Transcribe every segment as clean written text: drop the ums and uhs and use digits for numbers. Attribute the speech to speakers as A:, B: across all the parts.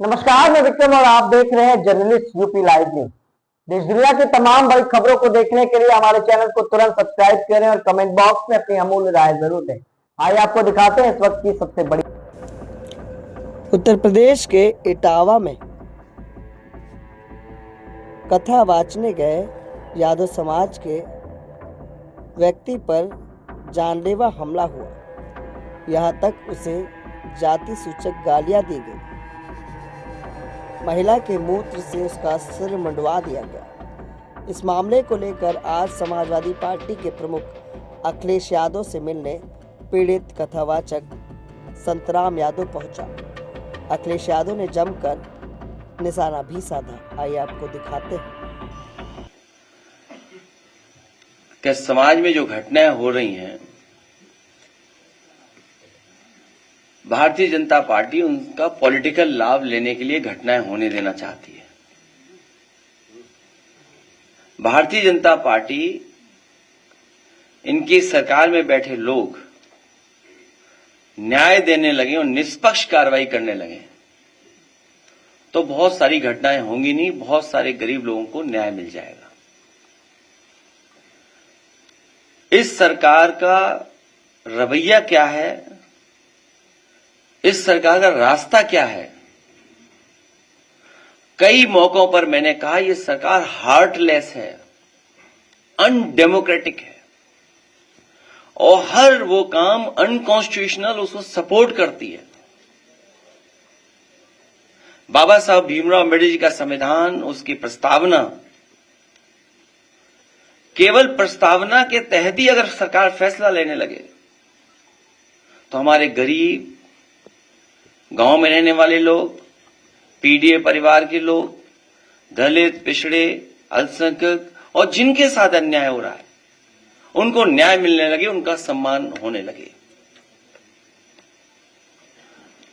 A: नमस्कार, मैं विक्रम और आप देख रहे हैं जर्नलिस्ट यूपी लाइव न्यूज। देश दुनिया की तमाम बड़ी खबरों को देखने के लिए हमारे चैनल को तुरंत सब्सक्राइब करें और कमेंट बॉक्स में अपनी अमूल्य राय जरूर दें। आइए आपको दिखाते हैं इस वक्त की सबसे बड़ी।
B: उत्तर प्रदेश के इटावा में कथा वाचने गए यादव समाज के व्यक्ति पर जानलेवा हमला हुआ। यहाँ तक उसे जाति सूचक गालियां दी गई। महिला के मूत्र से उसका सिर मंडवा दिया गया। इस मामले को लेकर आज समाजवादी पार्टी के प्रमुख अखिलेश यादव से मिलने पीड़ित कथावाचक संतराम यादव पहुंचा। अखिलेश यादव ने जमकर निशाना भी साधा। आइए आपको दिखाते हैं
C: कि समाज में जो घटनाएं हो रही हैं, भारतीय जनता पार्टी उनका पॉलिटिकल लाभ लेने के लिए घटनाएं होने देना चाहती है। भारतीय जनता पार्टी, इनकी सरकार में बैठे लोग न्याय देने लगे और निष्पक्ष कार्रवाई करने लगे तो बहुत सारी घटनाएं होंगी नहीं, बहुत सारे गरीब लोगों को न्याय मिल जाएगा। इस सरकार का रवैया क्या है, इस सरकार का रास्ता क्या है? कई मौकों पर मैंने कहा यह सरकार हार्टलेस है, अनडेमोक्रेटिक है और हर वो काम अनकॉन्स्टिट्यूशनल उसको सपोर्ट करती है। बाबा साहब भीमराव अम्बेडकर जी का संविधान, उसकी प्रस्तावना, केवल प्रस्तावना के तहत ही अगर सरकार फैसला लेने लगे तो हमारे गरीब, गांव में रहने वाले लोग, पीडीए परिवार के लोग, दलित, पिछड़े, अल्पसंख्यक और जिनके साथ अन्याय हो रहा है उनको न्याय मिलने लगे, उनका सम्मान होने लगे।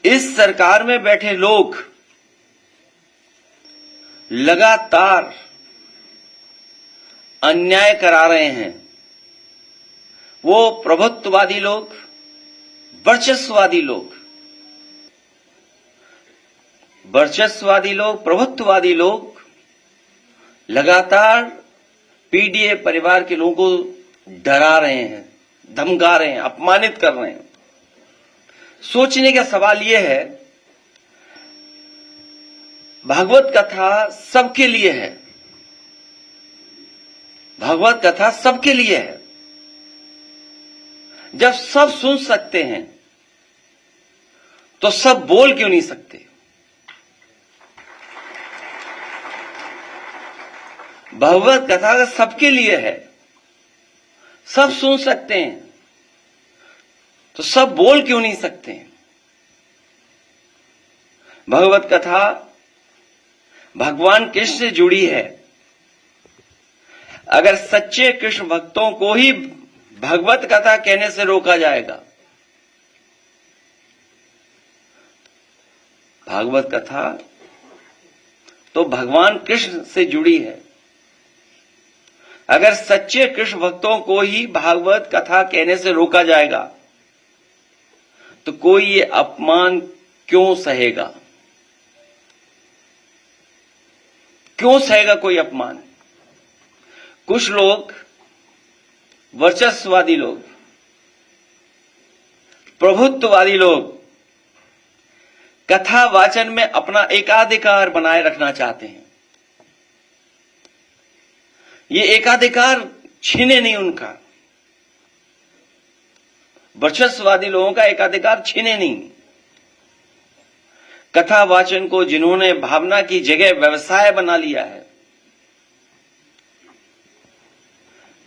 C: इस सरकार में बैठे लोग लगातार अन्याय करा रहे हैं। वो प्रभुत्ववादी लोग, वर्चस्ववादी लोग, प्रभुत्ववादी लोग लगातार पीडीए परिवार के लोगों को डरा रहे हैं, धमका रहे हैं, अपमानित कर रहे हैं। सोचने का सवाल यह है, भागवत कथा सबके लिए है, भागवत कथा सबके लिए है। जब सब सुन सकते हैं तो सब बोल क्यों नहीं सकते? भगवत कथा सबके लिए है, सब सुन सकते हैं तो सब बोल क्यों नहीं सकते? भगवत कथा भगवान कृष्ण से जुड़ी है। अगर सच्चे कृष्ण भक्तों को ही भगवत कथा कहने से रोका जाएगा, भागवत कथा तो भगवान कृष्ण से जुड़ी है। अगर सच्चे कृष्ण भक्तों को ही भागवत कथा कहने से रोका जाएगा तो कोई ये अपमान क्यों सहेगा? क्यों सहेगा कोई अपमान? कुछ लोग, वर्चस्ववादी लोग, प्रभुत्ववादी लोग कथा वाचन में अपना एकाधिकार बनाए रखना चाहते हैं। ये एकाधिकार छीने नहीं उनका, वर्चस्ववादी लोगों का एकाधिकार छीने नहीं। कथा वाचन को जिन्होंने भावना की जगह व्यवसाय बना लिया है,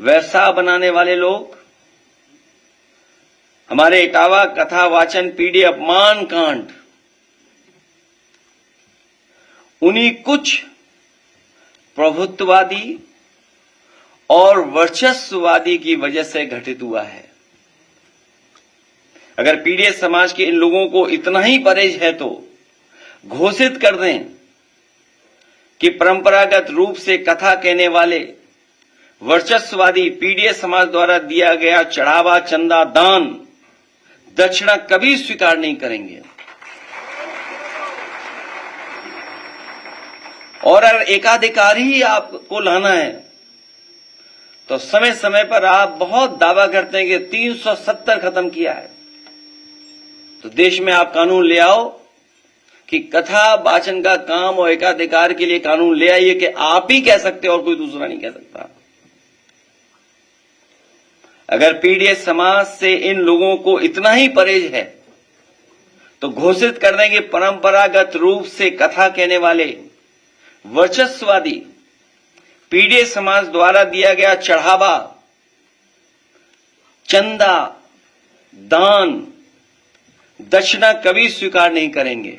C: व्यवसाय बनाने वाले लोग, हमारे इटावा कथा वाचन पीडी अपमान कांड उन्हीं कुछ प्रभुत्ववादी और वर्चस्ववादी की वजह से घटित हुआ है। अगर पीड़ित समाज के इन लोगों को इतना ही परहेज है तो घोषित कर दें कि परंपरागत रूप से कथा कहने वाले वर्चस्ववादी पीडीएस समाज द्वारा दिया गया चढ़ावा, चंदा, दान, दक्षिणा कभी स्वीकार नहीं करेंगे। और अगर एकाधिकार ही आपको लाना है तो समय समय पर आप बहुत दावा करते हैं कि 370 खत्म किया है। तो देश में आप कानून ले आओ कि कथा वाचन का काम और एकाधिकार के लिए कानून ले आइए कि आप ही कह सकते और कोई दूसरा नहीं कह सकता। अगर पीडीएस समाज से इन लोगों को इतना ही परहेज है तो घोषित कर दें कि परंपरागत रूप से कथा कहने वाले वर्चस्ववादी पीडीएस समाज द्वारा दिया गया चढ़ावा, चंदा, दान, दक्षिणा कभी स्वीकार नहीं करेंगे।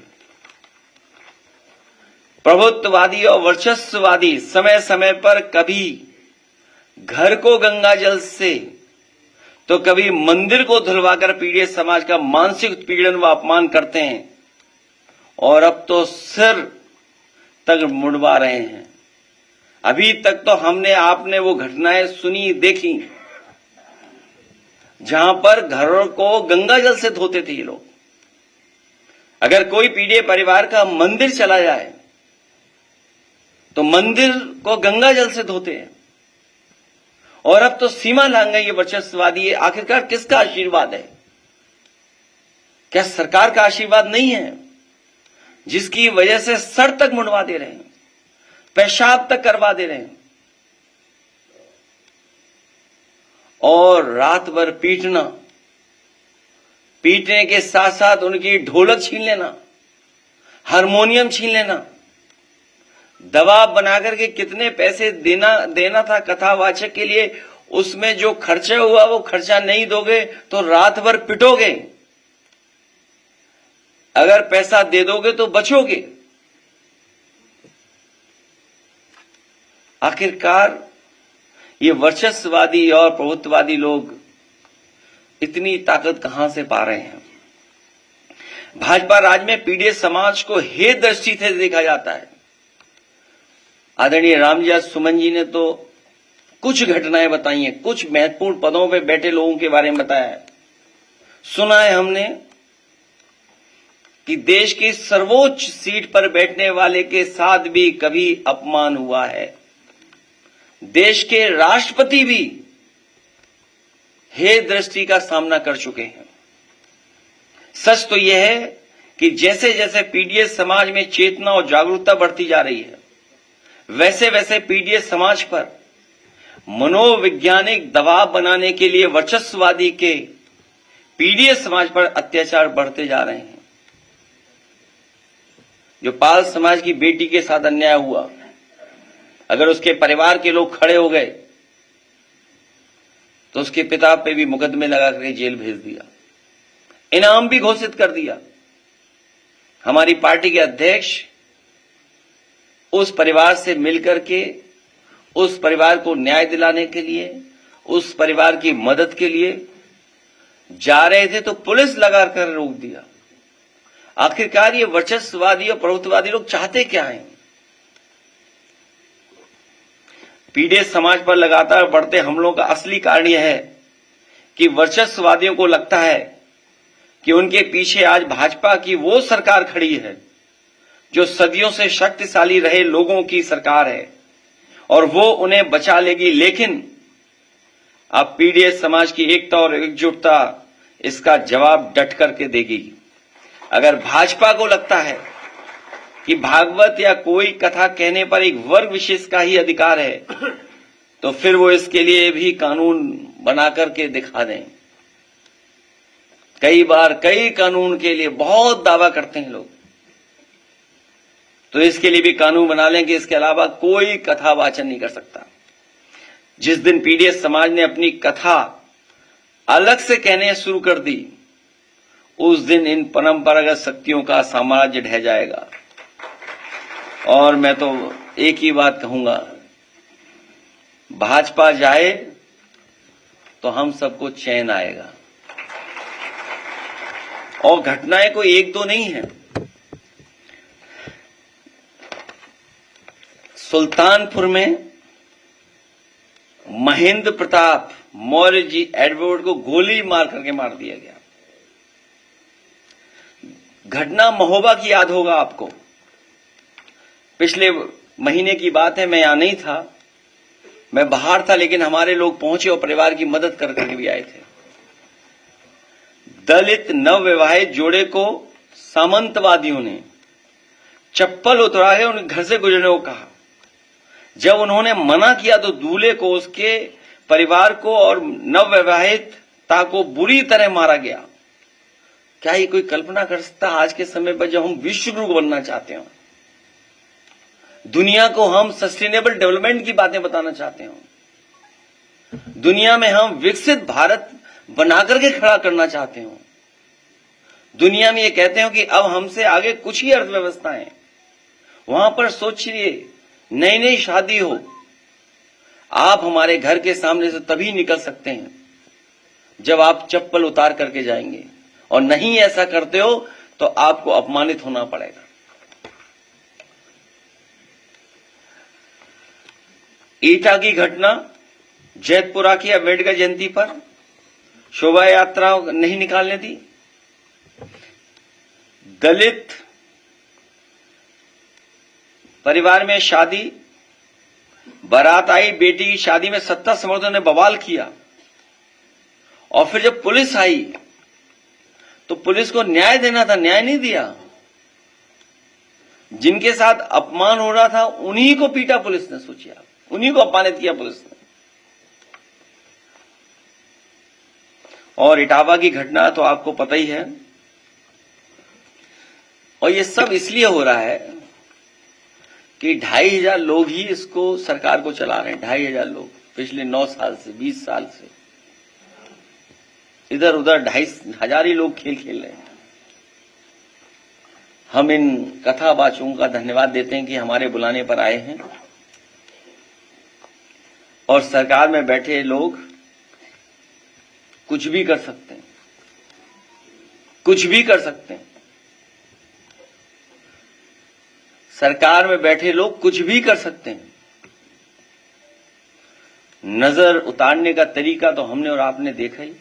C: प्रभुत्ववादी और वर्चस्ववादी समय समय पर कभी घर को गंगा जल से तो कभी मंदिर को धुलवाकर पीडीएस समाज का मानसिक उत्पीड़न व अपमान करते हैं और अब तो सिर तक मुड़वा रहे हैं। अभी तक तो हमने आपने वो घटनाएं सुनी देखी जहां पर घरों को गंगा जल से धोते थे ये लोग। अगर कोई पीडीए परिवार का मंदिर चला जाए तो मंदिर को गंगा जल से धोते हैं और अब तो सीमा लांघ गई ये वर्चस्ववादी। आखिरकार किसका आशीर्वाद है? क्या सरकार का आशीर्वाद नहीं है जिसकी वजह से सर तक मुंडवा दे रहे हैं, पेशाब तक करवा दे रहे हैं और रात भर पीटने के साथ साथ उनकी ढोलक छीन लेना, हारमोनियम छीन लेना, दबाव बनाकर के कितने पैसे देना था कथावाचक के लिए, उसमें जो खर्चा हुआ वो खर्चा नहीं दोगे तो रात भर पिटोगे, अगर पैसा दे दोगे तो बचोगे। आखिरकार ये वर्चस्ववादी और प्रभुत्ववादी लोग इतनी ताकत कहां से पा रहे हैं? भाजपा राज में पीडीएस समाज को हे दृष्टि से देखा जाता है। आदरणीय रामजी सुमन जी ने तो कुछ घटनाएं बताई हैं, कुछ महत्वपूर्ण पदों पे बैठे लोगों के बारे में बताया है। सुना है हमने कि देश की सर्वोच्च सीट पर बैठने वाले के साथ भी कभी अपमान हुआ है। देश के राष्ट्रपति भी हे दृष्टि का सामना कर चुके हैं। सच तो यह है कि जैसे जैसे पीडीएस समाज में चेतना और जागरूकता बढ़ती जा रही है वैसे वैसे पीडीएस समाज पर मनोवैज्ञानिक दबाव बनाने के लिए वर्चस्ववादी के पीडीएस समाज पर अत्याचार बढ़ते जा रहे हैं। जो पाल समाज की बेटी के साथ अन्याय हुआ, अगर उसके परिवार के लोग खड़े हो गए तो उसके पिता पे भी मुकदमे लगा करके जेल भेज दिया, इनाम भी घोषित कर दिया। हमारी पार्टी के अध्यक्ष उस परिवार से मिलकर के उस परिवार को न्याय दिलाने के लिए, उस परिवार की मदद के लिए जा रहे थे तो पुलिस लगाकर रोक दिया। आखिरकार ये वर्चस्ववादी और प्रभुत्ववादी लोग चाहते क्या हैं? पीडीएस समाज पर लगातार बढ़ते हमलों का असली कारण यह है कि वर्चस्ववादियों को लगता है कि उनके पीछे आज भाजपा की वो सरकार खड़ी है जो सदियों से शक्तिशाली रहे लोगों की सरकार है और वो उन्हें बचा लेगी। लेकिन अब पीडीएस समाज की एकता और एकजुटता इसका जवाब डट करके देगी। अगर भाजपा को लगता है कि भागवत या कोई कथा कहने पर एक वर्ग विशेष का ही अधिकार है तो फिर वो इसके लिए भी कानून बना करके दिखा दें। कई बार कई कानून के लिए बहुत दावा करते हैं लोग, तो इसके लिए भी कानून बना लें कि इसके अलावा कोई कथा वाचन नहीं कर सकता। जिस दिन पीडीएस समाज ने अपनी कथा अलग से कहने शुरू कर दी उस दिन इन परंपरागत शक्तियों का साम्राज्य ढह जाएगा। और मैं तो एक ही बात कहूंगा, भाजपा जाए तो हम सबको चैन आएगा। और घटनाएं कोई एक दो नहीं है। सुल्तानपुर में महेंद्र प्रताप मौर्य जी एडवर्ड को गोली मार करके मार दिया गया। घटना महोबा की याद होगा आपको। पिछले महीने की बात है, मैं यहां नहीं था, मैं बाहर था, लेकिन हमारे लोग पहुंचे और परिवार की मदद कर करके भी आए थे। दलित नवविवाहित जोड़े को सामंतवादियों ने चप्पल उतरा के उन्हें घर से गुजरने को कहा। जब उन्होंने मना किया तो दूल्हे को, उसके परिवार को और नवविवाहितता को बुरी तरह मारा गया। क्या ये कोई कल्पना कर सकता आज के समय पर, जब हम विश्व गुरु बनना चाहते हो, दुनिया को हम सस्टेनेबल डेवलपमेंट की बातें बताना चाहते हो, दुनिया में हम विकसित भारत बनाकर के खड़ा करना चाहते हो, दुनिया में ये कहते हो कि अब हमसे आगे कुछ ही अर्थव्यवस्थाएं, वहां पर सोचिए नई नई शादी हो, आप हमारे घर के सामने से तभी निकल सकते हैं जब आप चप्पल उतार करके जाएंगे, और नहीं ऐसा करते हो तो आपको अपमानित होना पड़ेगा। ईटा की घटना, जैतपुरा की अम्बेडकर जयंती पर शोभा यात्रा नहीं निकालने दी, दलित परिवार में शादी, बारात आई, बेटी की शादी में सत्ता समर्थकों ने बवाल किया, और फिर जब पुलिस आई तो पुलिस को न्याय देना था, न्याय नहीं दिया। जिनके साथ अपमान हो रहा था उन्हीं को पीटा पुलिस ने, सोचिए आप, उन्हीं को अपमानित किया पुलिस ने। और इटावा की घटना तो आपको पता ही है, और ये सब इसलिए हो रहा है कि 2500 लोग ही इसको, सरकार को चला रहे हैं। 2500 लोग पिछले 9 साल से, 20 साल से इधर उधर 2500 ही लोग खेल खेल रहे हैं। हम इन कथावाचकों का धन्यवाद देते हैं कि हमारे बुलाने पर आए हैं, और सरकार में बैठे लोग कुछ भी कर सकते हैं, कुछ भी कर सकते हैं। सरकार में बैठे लोग कुछ भी कर सकते हैं। नजर उतारने का तरीका तो हमने और आपने देखा ही।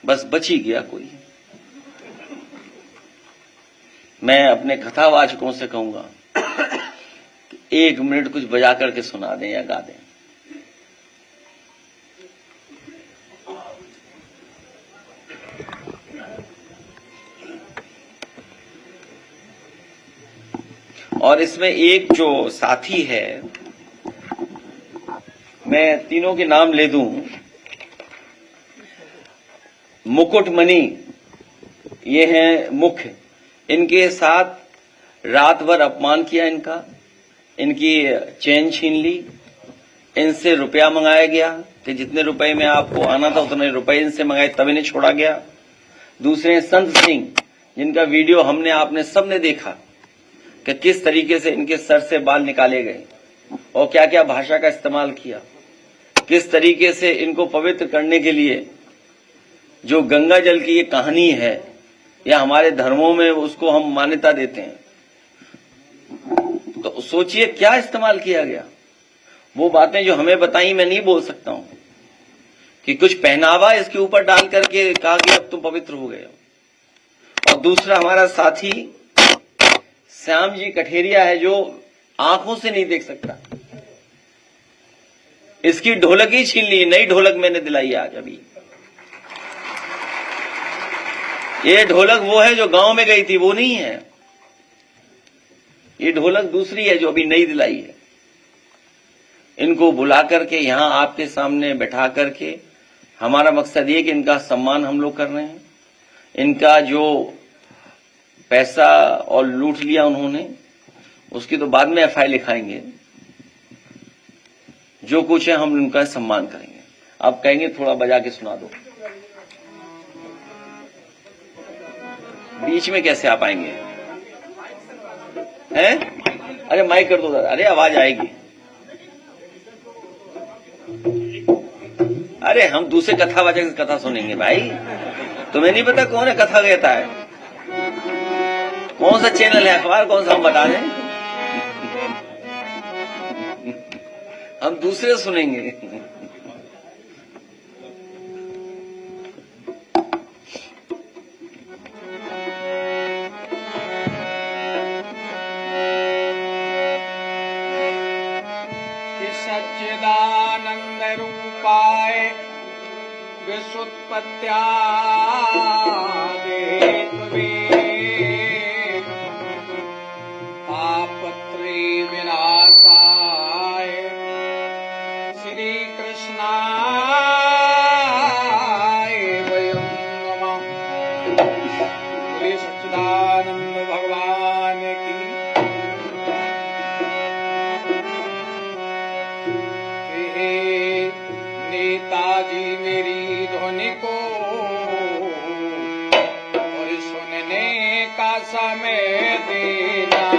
C: बस बच ही गया कोई। मैं अपने कथावाचकों से कहूंगा कि 1 मिनट कुछ बजा करके सुना दें या गा दें। और इसमें एक जो साथी है, मैं तीनों के नाम ले दूं। मुकुटमणि, ये हैं मुख्य, इनके साथ रात भर अपमान किया इनका, इनकी चेन छीन ली, इनसे रुपया मंगाया गया कि जितने रुपए में आपको आना था उतने रुपए इनसे मंगाए, तब इन्हें छोड़ा गया। दूसरे संत सिंह, जिनका वीडियो हमने आपने सबने देखा कि किस तरीके से इनके सर से बाल निकाले गए और क्या क्या भाषा का इस्तेमाल किया, किस तरीके से इनको पवित्र करने के लिए जो गंगा जल की ये कहानी है, या हमारे धर्मों में उसको हम मान्यता देते हैं, तो सोचिए क्या इस्तेमाल किया गया। वो बातें जो हमें बताई मैं नहीं बोल सकता हूं कि कुछ पहनावा इसके ऊपर डाल करके कहा कि अब तुम पवित्र हो गए हो। और दूसरा हमारा साथी श्याम जी कठेरिया है, जो आंखों से नहीं देख सकता, इसकी ढोलक ही छीन ली। नई ढोलक मैंने दिलाई आज अभी। ये ढोलक वो है जो गांव में गई थी, वो नहीं है। ये ढोलक दूसरी है जो अभी नई दिलाई है। इनको बुला करके यहां आपके सामने बैठा करके हमारा मकसद ये कि इनका सम्मान हम लोग कर रहे हैं। इनका जो पैसा और लूट लिया उन्होंने, उसकी तो बाद में एफआईआर लिखाएंगे। जो कुछ है हम उनका सम्मान करेंगे। आप कहेंगे थोड़ा बजा के सुना दो, बीच में कैसे आप आएंगे? हैं? अरे माइक कर दो दादा, अरे आवाज आएगी। अरे हम दूसरे कथावाचक से कथा सुनेंगे भाई। तुम्हें नहीं पता कौन है कथा कहता है? कौन सा चैनल है, अखबार कौन सा, हम बता दें। हम दूसरे सुनेंगे।
D: सच्चिदानंद रूपाय विसुत्पत्त्यादेतवे तापत्रय विनाशाय श्री कृष्णाय वयं नमः। बोले सच्चिदानंद भगवान की। हे नेताजी मेरी ध्वनि को और सुनने का समय देना।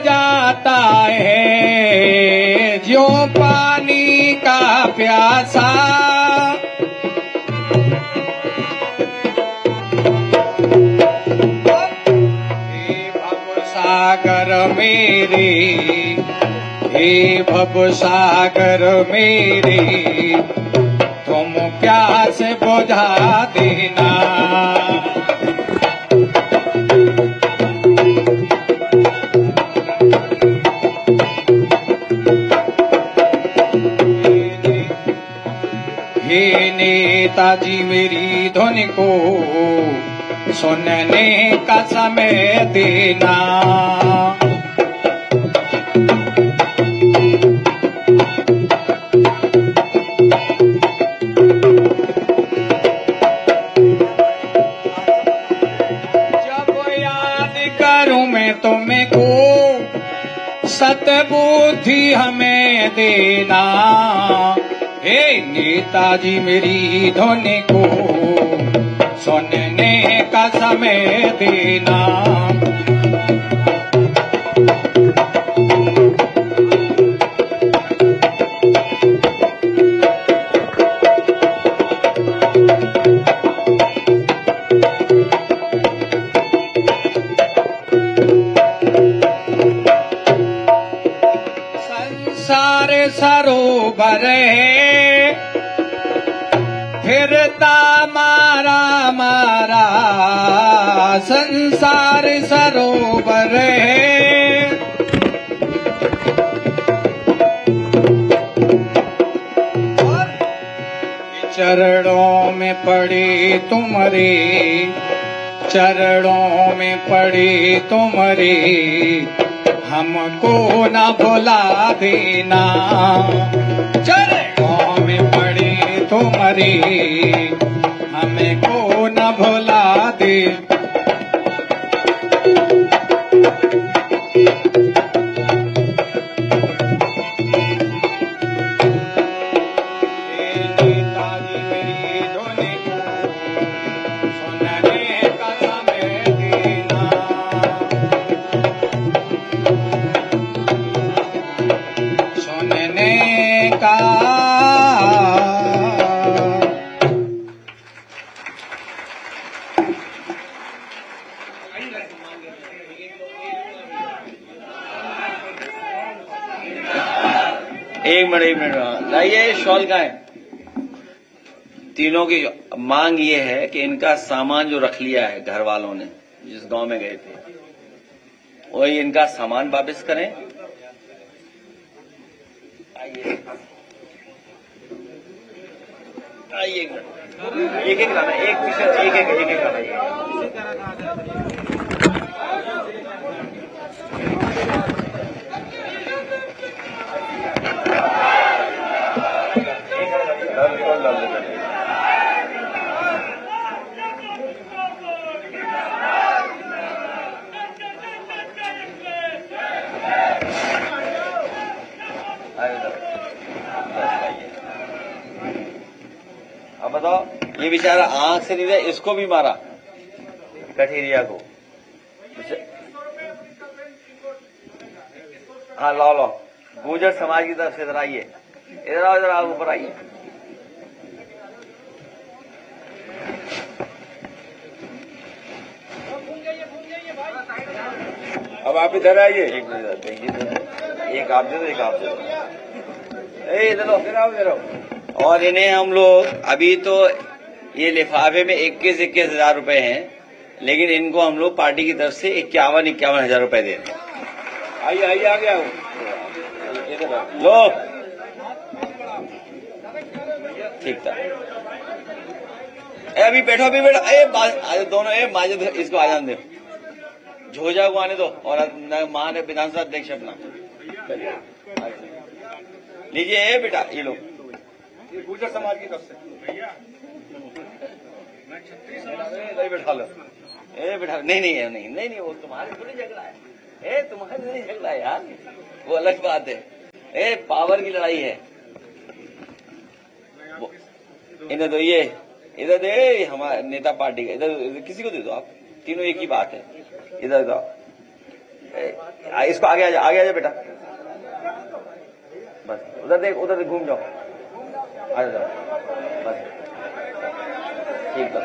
D: जाता है ज्यों पानी का प्यासा। हे भवसागर मेरे, हे भवसागर मेरे, तुम प्यास बुझा देना। हे नेताजी मेरी ध्वनि को सुनने का समय देना। जब याद करूं मैं तुमको सतबुद्धि हमें देना। हे नेताजी मेरी ध्वनि को सुनने का समय देना। संसार सरोवर है फिरता मारा मारा, संसार सरोवर है। चरणों में पड़ी तुम्हारे, चरणों में पड़ी तुम्हारे, हमको न भुला देना। चरणों में पड़ी तुम्हारे, हमको न भुला दे।
C: एक मिनट लाइए, शॉल का है। तीनों की मांग ये है कि इनका सामान जो रख लिया है घर वालों ने, जिस गांव में गए थे, वही इनका सामान वापस करें। आइए आइए, एक एक लाना, एक पीछे एक एक लाना। अब बताओ, ये बेचारा आंख से नहीं रहा, इसको भी मारा, कठेरिया को। हाँ लाओ, गुर्जर समाज की तरफ से इधर आइए, इधर आओ, इधर आओ, ऊपर आइए।
E: अब आप इधर आइए।
C: एक मिनट देखिए, एक आप दे दो, एक आप दे दो। इधर आओ। और इन्हें हम लोग अभी तो ये लिफाफे में 21 हजार रुपए हैं, लेकिन इनको हम लोग पार्टी की तरफ से 51 हजार रुपए दे रहे हैं।
E: आइए आ गया
C: लो, ठीक था। अभी बैठो, दोनों माजिद इसको आ जाने दो, झोजा को आने दो, और मान विधानसभा अध्यक्ष अपना लीजिए। बेटा ये लो,
E: गुर्जर समाज की तरफ से
C: बैठा लो। बैठा, नहीं, वो तुम्हारे थोड़ी झगड़ा है, तुम्हारे नहीं झगड़ा है यार, वो अलग बात है। पावर की लड़ाई है। इन्हें दो, ये इधर दे, हमारे नेता पार्टी का, इधर किसी को दे दो, आप तीनों एक ही बात है। इधर दो, इसको आगे आ जा बेटा, बस उधर देख, घूम जाओ, आ जाओ, बस ठीक है।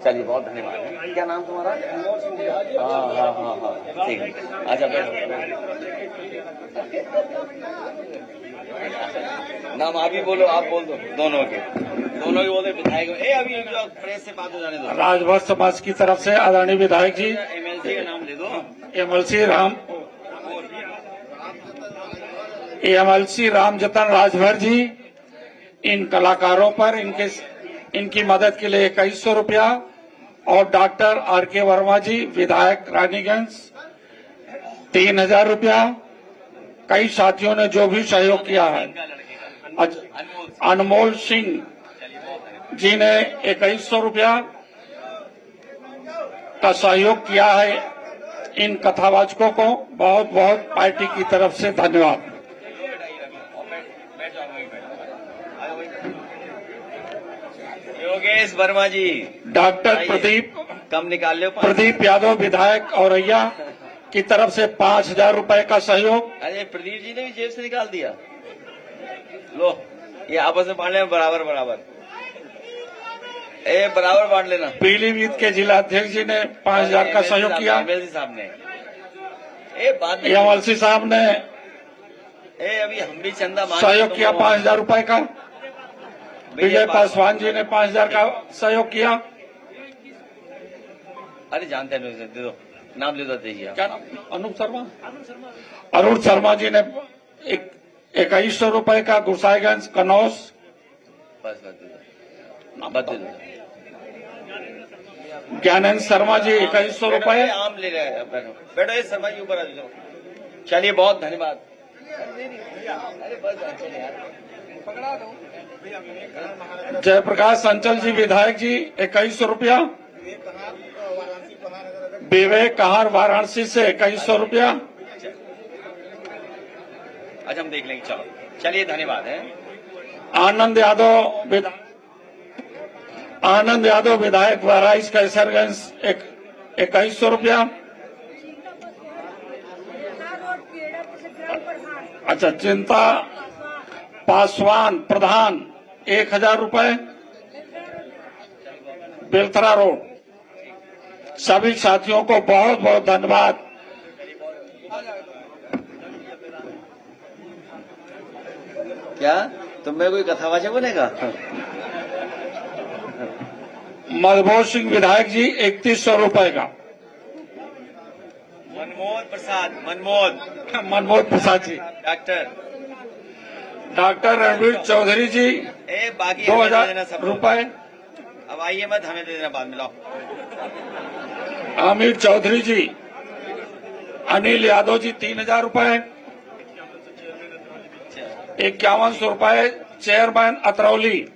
C: चलिए बहुत धन्यवाद। क्या नाम तुम्हारा? हाँ, ठीक है। अच्छा बैठो, नाम आप ही बोलो, आप बोल दो, दोनों के बोल दो। विधायक अभी जो प्रेस से बात हो जाने दो।
F: राजभर समाज की तरफ से आदरणीय विधायक जी,
C: एमएलसी का नाम दे दो।
F: एमएलसी राम जतन राजभर जी, इन कलाकारों पर इनकी मदद के लिए 2100 रुपया, और डॉक्टर आर.के. वर्मा जी, विधायक रानीगंज, 3000 रुपया। कई साथियों ने जो भी सहयोग किया है, अनमोल सिंह जी ने 2100 रुपया का सहयोग किया है। इन कथावाचकों को बहुत बहुत पार्टी की तरफ से धन्यवाद।
C: योगेश वर्मा जी,
F: डॉक्टर प्रदीप यादव विधायक औरैया की तरफ से 5000 रुपए का सहयोग।
C: अरे प्रदीप जी ने भी जेब से निकाल दिया। लो, ये आपस में बांट लेना बराबर, बराबर बांट लेना।
F: पीलीभीत के जिला अध्यक्ष जी ने 5000 का सहयोग किया।
C: एमएलसी साहब ने,
F: एमएलसी साहब ने
C: अभी हम भी चंदा
F: सहयोग किया 5000 रुपए का। विजय पासवान जी ने 5000 का सहयोग किया।
C: अरे जानते हैं, दे दो, नाम ले दो, दीजिए।
F: क्या नाम? अनूप शर्मा। अरुण शर्मा जी ने 2100 रुपए का गुसाईगंज कनौज।
C: बस बस
F: ज्ञानेंद्र शर्मा जी 2100 रुपए।
C: आम ले रहे हैं, बैठो बैठो, ये शर्मा जी ऊपर आ जाओ। चलिए, बहुत धन्यवाद। अरे बस
F: जयप्रकाश अंचल जी विधायक जी 2100 रुपया। विवेक कहार वाराणसी से 2100 रुपया।
C: अच्छा, हम देख लेंगे। चलो, चलिए, धन्यवाद है।
F: आनंद यादव विधायक बहराइच कैसरगंज 2100 रुपया। अच्छा, चिंता पासवान प्रधान 1000 रुपए। बेलथरा रोड। सभी साथियों को बहुत बहुत धन्यवाद।
C: क्या तुम्हें कोई कथावाचक बनेगा?
F: मधुबोध सिंह विधायक जी 3100 रुपए का। मनमोहन प्रसाद जी। डॉक्टर रणवीर चौधरी जी
C: बाकी
F: 2000 रुपए।
C: अब आइए, मत हमें दे देना बाद में। लाओ।
F: आमिर चौधरी जी। अनिल यादव जी 3000 रुपए। 5100 रुपए चेयरमैन अतरौली।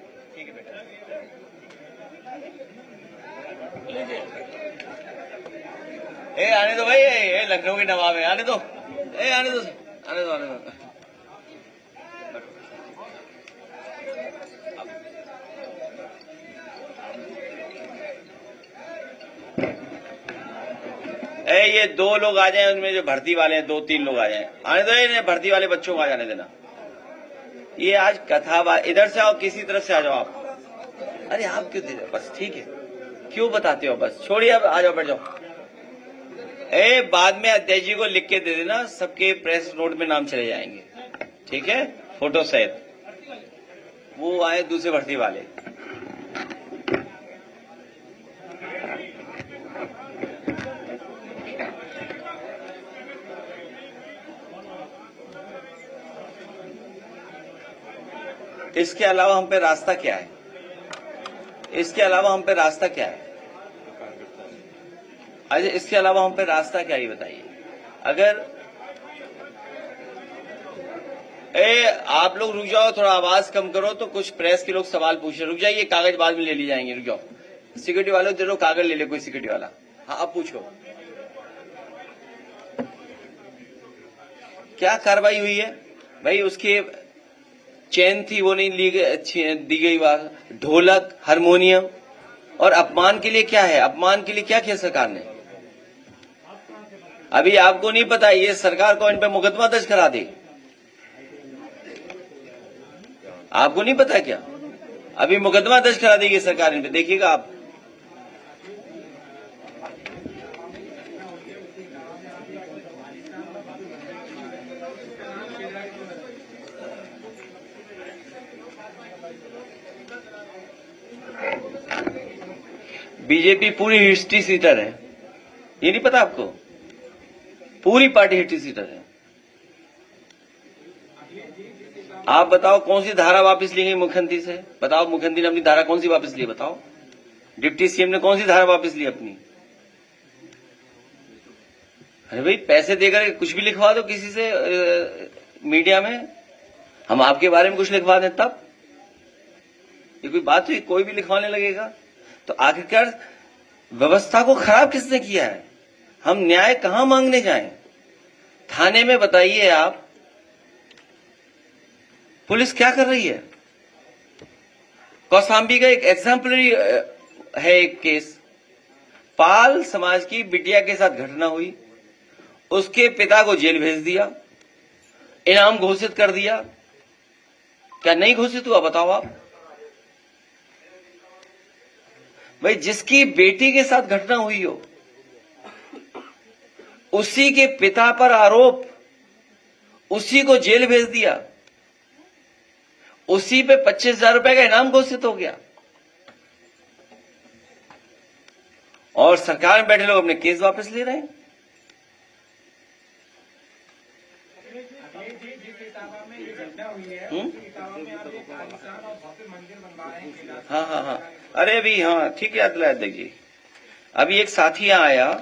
C: आने दो भाई, ये लखनऊ के नवाब है, आने दो। आने दो, आने दो, आने दो। ये 2 लोग आ जाएं, उनमें जो भर्ती वाले हैं 2-3 लोग आ जाएं। आने दो, इन्हें भर्ती वाले बच्चों को आ जाने देना। ये आज कथा, इधर से आओ, किसी तरफ से आ जाओ आप। अरे आप क्यों दे रहे हो? बस ठीक है, क्यों बताते हो? बस छोड़िए, अब आ जाओ, बैठ जाओ। बाद में अध्यक्ष जी को लिख के दे देना, सबके प्रेस नोट में नाम चले जाएंगे, ठीक है, फोटो सहित। वो आए दूसरे भर्ती वाले। इसके अलावा हम पे रास्ता क्या है? इसके अलावा हम पे रास्ता क्या है? अच्छा, इसके अलावा हम पे रास्ता क्या, ये बताइए। अगर आप लोग रुक जाओ, थोड़ा आवाज कम करो, तो कुछ प्रेस के लोग सवाल पूछ रहे। रुक जाइए, कागज बाद में ले लिए जाएंगे। रुक जाओ, सिक्योरिटी वालों दे दो कागज, ले ले कोई सिक्योरिटी वाला। हाँ, अब पूछो, क्या कार्रवाई हुई है भाई? उसके चैन थी, वो नहीं दी गई। बात ढोलक, हारमोनियम। और अपमान के लिए क्या है? अपमान के लिए क्या किया सरकार ने? अभी आपको नहीं पता, ये सरकार को इन पे मुकदमा दर्ज करा दे। आपको नहीं पता क्या? अभी मुकदमा दर्ज करा देगी सरकार इन पे, देखिएगा आप। बीजेपी पूरी हिस्ट्री सीटर है, ये नहीं पता आपको? पूरी पार्टी हिस्ट्री सीटर है। आप बताओ, कौन सी धारा वापस ली गई मुख्यमंत्री से? बताओ, मुख्यमंत्री ने अपनी धारा कौन सी वापस ली? बताओ, डिप्टी सीएम ने कौन सी धारा वापस ली अपनी? अरे भाई, पैसे देकर कुछ भी लिखवा दो किसी से मीडिया में, हम आपके बारे में कुछ लिखवा दें तब? ये कोई बात हुई? कोई भी लिखवाने लगेगा तो आखिरकार व्यवस्था को खराब किसने किया है? हम न्याय कहां मांगने जाएं? थाने में बताइए आप, पुलिस क्या कर रही है? कौशाम्बी का एक एग्जाम्पलरी है एक केस। पाल समाज की बिटिया के साथ घटना हुई, उसके पिता को जेल भेज दिया, इनाम घोषित कर दिया। क्या नहीं घोषित हुआ? बताओ आप भाई। जिसकी बेटी के साथ घटना हुई हो, उसी के पिता पर आरोप, उसी को जेल भेज दिया, उसी पे 25,000 रुपए का इनाम घोषित हो गया, और सरकार में बैठे लोग अपने केस वापस ले रहे हैं। हाँ हाँ हाँ, अरे अभी हाँ ठीक याद दिलाया। देखिए अभी एक साथी यहाँ आया,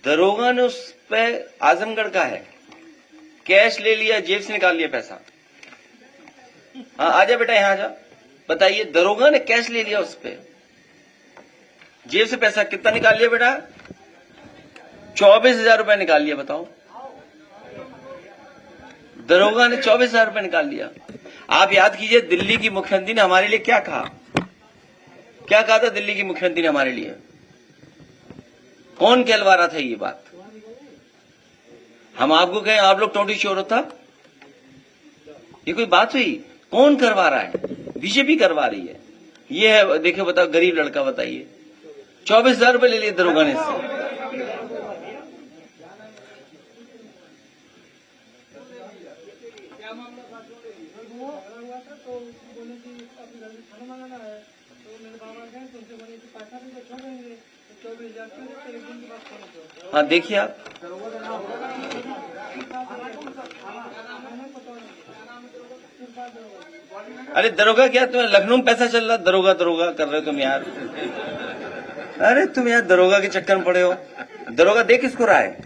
C: दरोगा ने उस पे, आजमगढ़ का है, कैश ले लिया, जेब से निकाल लिया पैसा। हाँ आजा बेटा यहाँ आजा, बताइए, दरोगा ने कैश ले लिया उस पे, जेब से पैसा कितना निकाल लिया बेटा? 24,000 रुपए निकाल लिया। बताओ, दरोगा ने 24,000 रुपए निकाल लिया। आप याद कीजिए दिल्ली की मुख्यमंत्री ने हमारे लिए क्या कहा, क्या कहा था दिल्ली की मुख्यमंत्री ने हमारे लिए? कौन कहलवा रहा था ये बात? हम आपको कहें आप लोग टोटी चोर होता? ये कोई बात हुई? कौन करवा रहा है? बीजेपी करवा रही है। ये है, देखो बताओ, गरीब लड़का, बताइए 24,000 रुपए ले लिए दरोगा ने इससे। हाँ देखिए आप, अरे दरोगा क्या, तुम्हें लखनऊ में पैसा चल रहा, दरोगा दरोगा कर रहे हो तुम यार। अरे तुम यार दरोगा के चक्कर में पड़े हो। दरोगा दे किसको रहा है?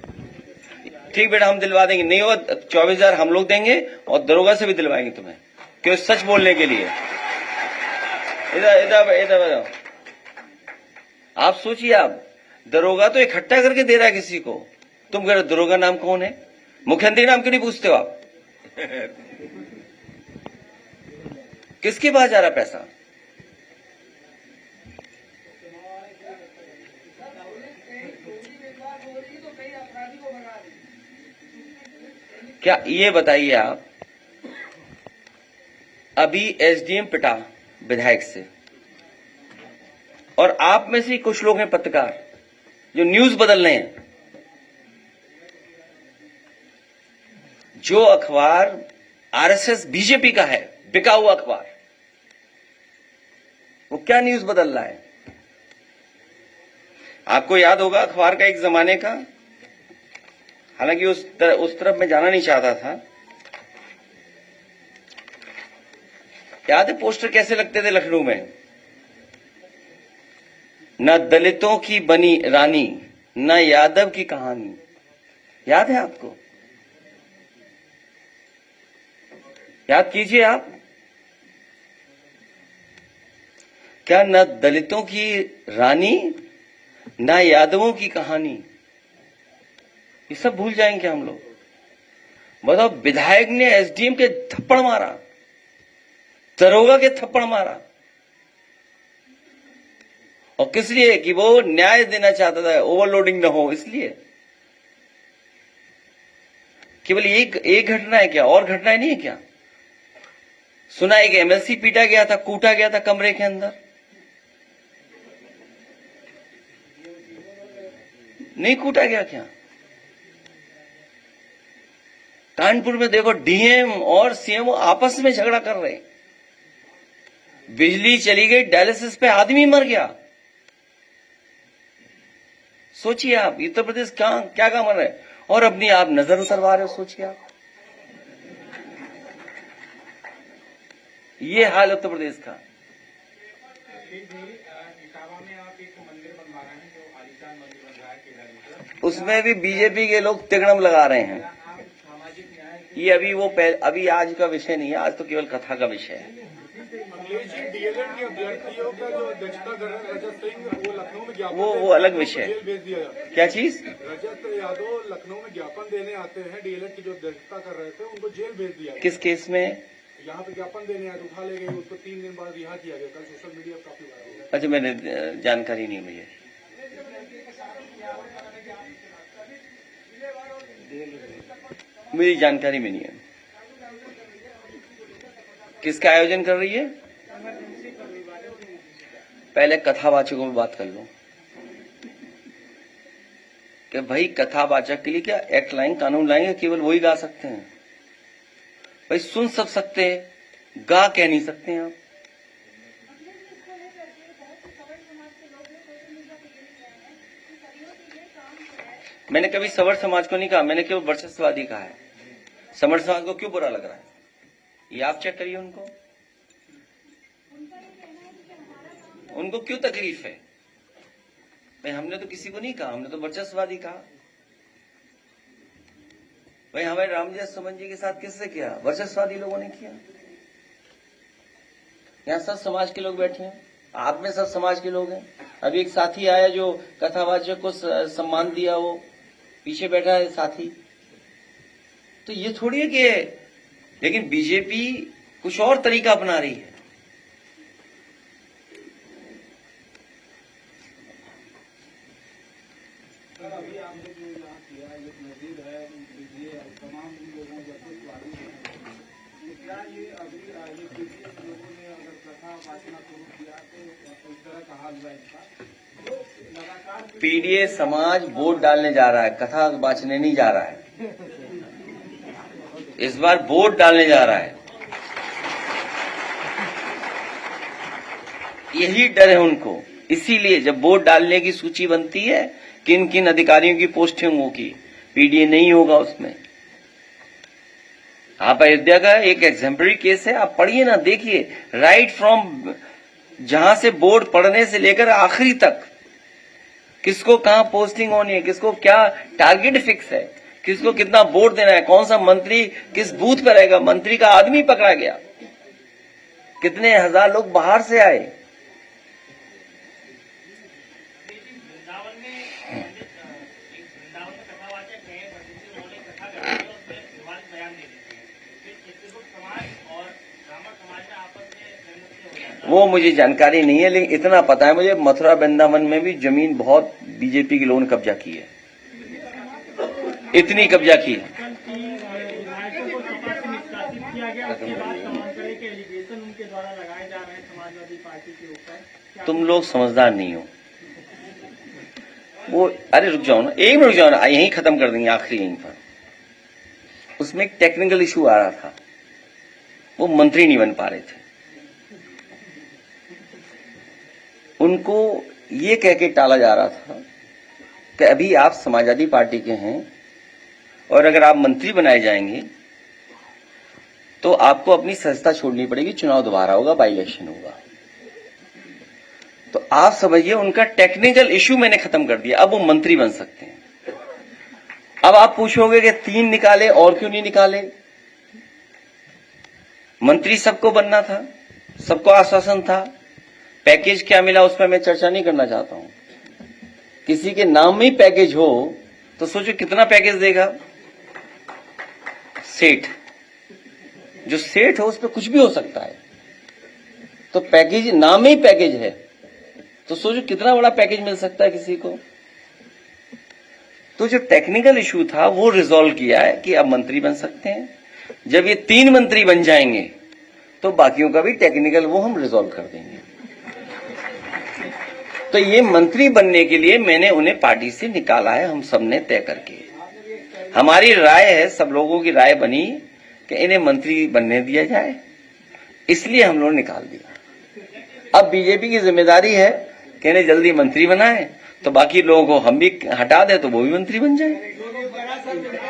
C: ठीक बेटा हम दिलवा देंगे, नहीं होगा 24,000 हम लोग देंगे और दरोगा से भी दिलवाएंगे तुम्हें, क्यों? सच बोलने के लिए। इधर इधर इधर आप सोचिए, आप दरोगा तो इकट्ठा करके दे रहा है किसी को, तुम कह रहे हो दरोगा नाम कौन है? मुख्यमंत्री नाम क्यों नहीं पूछते हो आप? किसके पास जा रहा पैसा? क्या ये बताइए आप, अभी एसडीएम पिटा विधायक से, और आप में से कुछ लोग हैं पत्रकार जो न्यूज बदल रहे हैं। जो अखबार आरएसएस बीजेपी का है, बिका हुआ अखबार, वो क्या न्यूज बदल रहा है? आपको याद होगा अखबार का एक जमाने का, हालांकि उस तरफ मैं जाना नहीं चाहता था। याद है पोस्टर कैसे लगते थे लखनऊ में? न दलितों की बनी रानी, न यादव की कहानी। याद है आपको? याद कीजिए आप। क्या न दलितों की रानी, न यादवों की कहानी? ये सब भूल जाएंगे क्या हम लोग? बताओ, विधायक ने एसडीएम के थप्पड़ मारा, दरोगा के थप्पड़ मारा, और किस लिए? कि वो न्याय देना चाहता था, ओवरलोडिंग न हो इसलिए। केवल एक घटना है क्या? और घटनाएं नहीं है क्या? सुना एक एमएलसी पीटा गया था, कूटा गया था कमरे के अंदर, नहीं कूटा गया क्या? कानपुर में देखो डीएम और सीएम आपस में झगड़ा कर रहे, बिजली चली गई, डायलिसिस पे आदमी मर गया। सोचिए आप, उत्तर प्रदेश क्या काम कर रहे हैं, और अपनी आप नजर उतरवा रहे हो। सोचिए आप, ये हाल उत्तर प्रदेश का। उसमें भी बीजेपी के लोग तिगड़म लगा रहे हैं। ये अभी आज का विषय नहीं है, आज तो केवल कथा का विषय है।
E: डीएलएड के अभ्यर्थियों का जो अध्यक्षता कर रहे हैं रजत सिंह, वो लखनऊ में ज्ञापन,
C: वो अलग विषय है।
E: जेल भेज दिया।
C: क्या चीज?
E: रजत यादव लखनऊ में ज्ञापन देने आते हैं, डीएलएड की जो अध्यक्षता कर रहे थे उनको जेल भेज दिया।
C: किस केस में?
E: यहाँ पे ज्ञापन देने आए, उठा ले गए, उसको 3 दिन बाद रिहा किया गया। कल सोशल मीडिया पर काफी वायरल हुआ।
C: अच्छा, मैंने जानकारी नहीं मुझे, मेरी जानकारी में नहीं है। किसका आयोजन कर रही है? पहले कथावाचकों में बात कर लो कि भाई कथावाचक के लिए क्या एक्ट लाएंगे, कानून लाएंगे? केवल वही गा सकते हैं भाई, सुन सब सकते हैं, गा कह नहीं सकते हैं आप। मैंने कभी सवर समाज को नहीं कहा, मैंने केवल वर्चस्ववादी कहा है। समर्थ समाज को क्यों बुरा लग रहा है, ये आप चेक करिए। उनको क्यों तकलीफ है? भाई हमने तो किसी को नहीं कहा, हमने तो वर्चस्ववादी कहा। भाई हमारे रामजय सुमन जी के साथ किससे किया? वर्चस्ववादी लोगों ने किया। यहाँ सब समाज के लोग बैठे हैं, आप में सब समाज के लोग हैं। अभी एक साथी आया जो कथावाचक को सम्मान दिया, वो पीछे बैठा है साथी। तो ये थोड़ी है कि, लेकिन बीजेपी कुछ और तरीका अपना रही है।
E: अभी आपने जो यहाँ किया ये मस्जिद है, ये तमाम लोगों को क्या ये अभी ये पीडीए लोगों ने अगर कथा वाचना शुरू किया तो इस तरह का हाल हुआ इसका, जो लगातार
C: पीडीए समाज वोट डालने जा रहा है, कथा बांचने नहीं जा रहा है। इस बार वोट डालने जा रहा है, यही डर है उनको। इसीलिए जब वोट डालने की सूची बनती है, किन किन अधिकारियों की पोस्टिंग होगी, पीडीए नहीं होगा उसमें। आप अयोध्या का एक एग्जाम्पलरी केस है, आप पढ़िए ना, देखिए। राइट फ्रॉम जहां से बोर्ड पढ़ने से लेकर आखिरी तक, किसको कहां पोस्टिंग होनी है, किसको क्या टारगेट फिक्स है, किसको कितना वोट देना है, कौन सा मंत्री किस बूथ पर रहेगा। मंत्री का आदमी पकड़ा गया, कितने हजार लोग बाहर से आए। वो मुझे जानकारी नहीं है, लेकिन इतना पता है मुझे, मथुरा वृंदावन में भी जमीन बहुत बीजेपी के लोगों ने कब्जा की है, इतनी कब्जा की है। तुम लोग समझदार नहीं हो। वो अरे रुक जाओ ना, एक मिनट रुक जाओ ना, यहीं खत्म कर देंगे आखिरी यहीं पर। उसमें एक टेक्निकल इशू आ रहा था, वो मंत्री नहीं बन पा रहे थे। उनको ये कह के टाला जा रहा था कि अभी आप समाजवादी पार्टी के हैं और अगर आप मंत्री बनाए जाएंगे तो आपको अपनी सदस्यता छोड़नी पड़ेगी, चुनाव दोबारा होगा, बाई इलेक्शन होगा। तो आप समझिए उनका टेक्निकल इशू मैंने खत्म कर दिया, अब वो मंत्री बन सकते हैं। अब आप पूछोगे कि 3 निकाले और क्यों नहीं निकाले? मंत्री सबको बनना था, सबको आश्वासन था। पैकेज क्या मिला उस पर मैं चर्चा नहीं करना चाहता हूं। किसी के नाम में ही पैकेज हो तो सोचो कितना पैकेज देगा। सेठ, जो सेठ हो उस पर कुछ भी हो सकता है, तो पैकेज नाम में ही पैकेज है, तो सोचो कितना बड़ा पैकेज मिल सकता है किसी को। तो जो टेक्निकल इशू था वो रिजॉल्व किया है कि अब मंत्री बन सकते हैं। जब ये 3 मंत्री बन जाएंगे तो बाकियों का भी टेक्निकल वो हम रिजॉल्व कर देंगे। तो ये मंत्री बनने के लिए मैंने उन्हें पार्टी से निकाला है, हम सबने तय करके। हमारी राय है, सब लोगों की राय बनी कि इन्हें मंत्री बनने दिया जाए, इसलिए हम लोग निकाल दिया। अब बीजेपी की जिम्मेदारी है कि इन्हें जल्दी मंत्री बनाए, तो बाकी लोगों को हम भी हटा दें तो वो भी मंत्री बन जाए।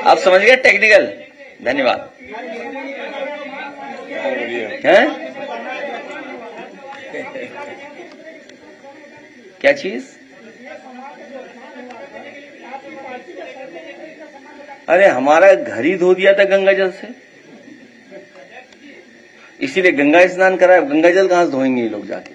C: आप समझ गए टेक्निकल। धन्यवाद। हैं? क्या चीज? अरे हमारा घर ही धो दिया था गंगा जल से, इसीलिए गंगा स्नान कराया। गंगा जल कहां से धोएंगे ये लोग जाके?